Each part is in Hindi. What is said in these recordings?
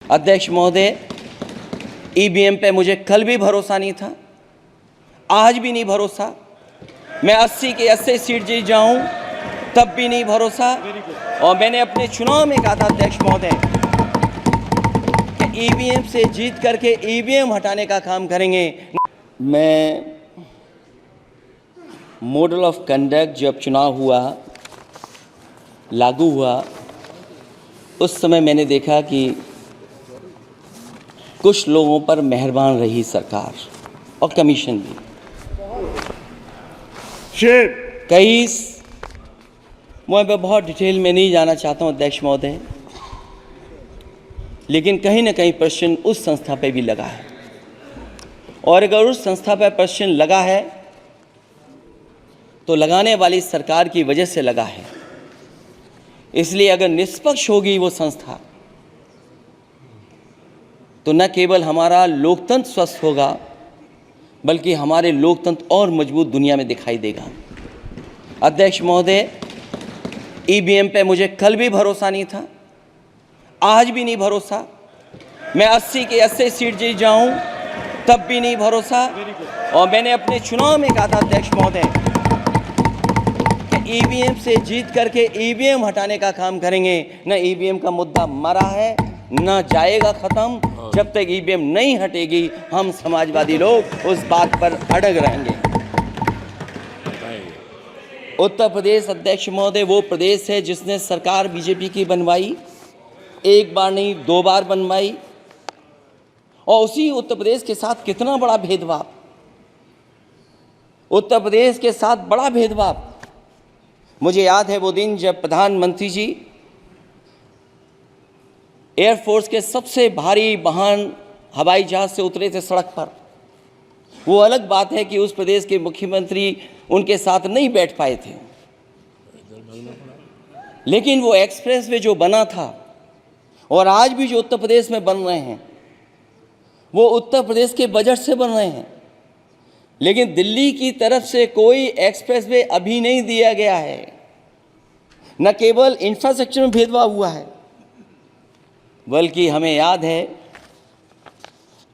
अध्यक्ष महोदय, ईवीएम पे मुझे कल भी भरोसा नहीं था, आज भी नहीं भरोसा। मैं 80 के 80 सीट जीत जाऊं तब भी नहीं भरोसा। और मैंने अपने चुनाव में कहा था अध्यक्ष महोदय कि ईवीएम से जीत करके ईवीएम हटाने का काम करेंगे। मैं मॉडल ऑफ कंडक्ट जब चुनाव हुआ, लागू हुआ, उस समय मैंने देखा कि कुछ लोगों पर मेहरबान रही सरकार और कमीशन भी। कई मैं बहुत डिटेल में नहीं जाना चाहता हूं अध्यक्ष महोदय, लेकिन कहीं ना कहीं प्रश्न उस संस्था पे भी लगा है। और अगर उस संस्था पर प्रश्न लगा है तो लगाने वाली सरकार की वजह से लगा है। इसलिए अगर निष्पक्ष होगी वो संस्था तो न केवल हमारा लोकतंत्र स्वस्थ होगा, बल्कि हमारे लोकतंत्र और मजबूत दुनिया में दिखाई देगा। अध्यक्ष महोदय, ईवीएम पे मुझे कल भी भरोसा नहीं था, आज भी नहीं भरोसा। मैं 80 के 80 सीट जीत जाऊं तब भी नहीं भरोसा। और मैंने अपने चुनाव में कहा था अध्यक्ष महोदय कि ईवीएम से जीत करके ईवीएम हटाने का काम करेंगे। न ईवीएम का मुद्दा मरा है, न जाएगा खत्म। जब तक ईवीएम नहीं हटेगी, हम समाजवादी लोग उस बात पर अड़ग रहेंगे। उत्तर प्रदेश अध्यक्ष महोदय वो प्रदेश है जिसने सरकार बीजेपी की बनवाई, एक बार नहीं 2 बार बनवाई। और उसी उत्तर प्रदेश के साथ कितना बड़ा भेदभाव, उत्तर प्रदेश के साथ बड़ा भेदभाव। मुझे याद है वो दिन जब प्रधानमंत्री जी एयरफोर्स के सबसे भारी वाहन हवाई जहाज से उतरे थे सड़क पर। वो अलग बात है कि उस प्रदेश के मुख्यमंत्री उनके साथ नहीं बैठ पाए थे, लेकिन वो एक्सप्रेसवे जो बना था और आज भी जो उत्तर प्रदेश में बन रहे हैं वो उत्तर प्रदेश के बजट से बन रहे हैं। लेकिन दिल्ली की तरफ से कोई एक्सप्रेसवे अभी नहीं दिया गया है। न केवल इंफ्रास्ट्रक्चर में भेदभाव हुआ है, बल्कि हमें याद है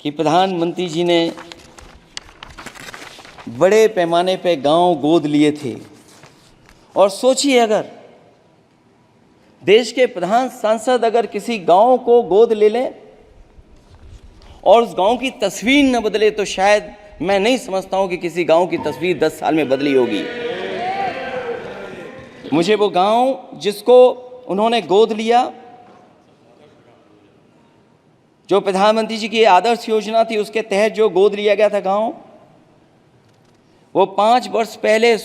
कि प्रधानमंत्री जी ने बड़े पैमाने पे गांव गोद लिए थे। और सोचिए, अगर देश के प्रधान सांसद अगर किसी गांव को गोद ले लें और उस गांव की तस्वीर न बदले, तो शायद मैं नहीं समझता हूं कि किसी गांव की तस्वीर 10 साल में बदली होगी। मुझे वो गांव जिसको उन्होंने गोद लिया, जो प्रधानमंत्री जी की आदर्श योजना थी उसके तहत जो गोद लिया गया था गांव, वो 5 वर्ष पहले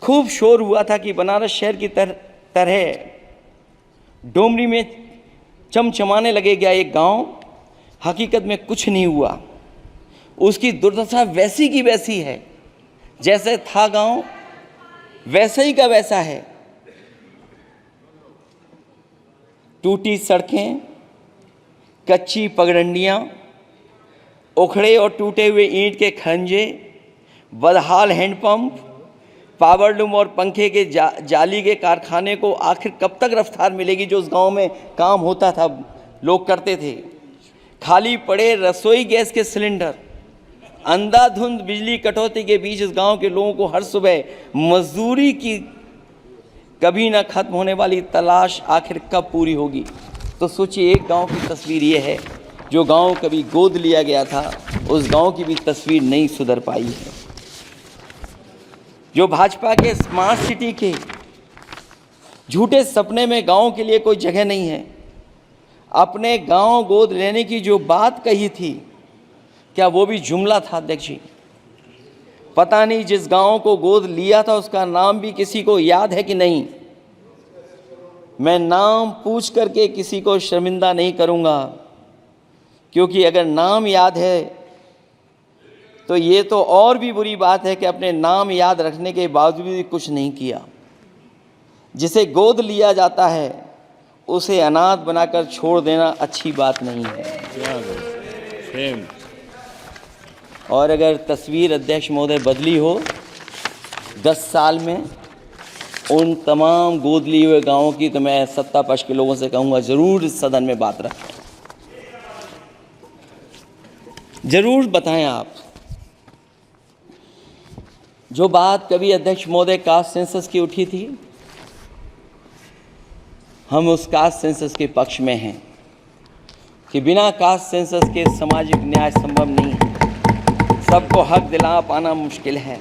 खूब शोर हुआ था कि बनारस शहर की तरह डोमरी में चमचमाने लगेगा एक गांव। हकीकत में कुछ नहीं हुआ। उसकी दुर्दशा वैसी की वैसी है, जैसे था गांव वैसे ही का वैसा है। टूटी सड़कें, कच्ची पगडंडियाँ, उखड़े और टूटे हुए ईंट के खंजे, बदहाल हैंडपंप, पावरलूम और पंखे के जाली के कारखाने को आखिर कब तक रफ्तार मिलेगी जो उस गांव में काम होता था, लोग करते थे। खाली पड़े रसोई गैस के सिलेंडर, अंधाधुंध बिजली कटौती के बीच इस गांव के लोगों को हर सुबह मजदूरी की कभी ना खत्म होने वाली तलाश आखिर कब पूरी होगी। तो सोचिए, एक गांव की तस्वीर ये है। जो गांव कभी गोद लिया गया था, उस गांव की भी तस्वीर नहीं सुधर पाई है। जो भाजपा के स्मार्ट सिटी के झूठे सपने में गांव के लिए कोई जगह नहीं है। अपने गांव गोद लेने की जो बात कही थी, क्या वो भी जुमला था अध्यक्ष जी? पता नहीं जिस गांव को गोद लिया था उसका नाम भी किसी को याद है कि नहीं। मैं नाम पूछ करके किसी को शर्मिंदा नहीं करूंगा, क्योंकि अगर नाम याद है तो ये तो और भी बुरी बात है कि अपने नाम याद रखने के बावजूद भी कुछ नहीं किया। जिसे गोद लिया जाता है उसे अनाथ बनाकर छोड़ देना अच्छी बात नहीं है। और अगर तस्वीर अध्यक्ष महोदय बदली हो 10 साल में, उन तमाम गोद लिए हुए गांवों की तो मैं सत्ता पक्ष के लोगों से कहूँगा ज़रूर इस सदन में बात रखें, ज़रूर बताएं आप। जो बात कभी अध्यक्ष महोदय कास्ट सेंसस की उठी थी, हम उस कास्ट सेंसस के पक्ष में हैं कि बिना कास्ट सेंसस के सामाजिक न्याय संभव नहीं है। सबको हक दिला पाना मुश्किल है।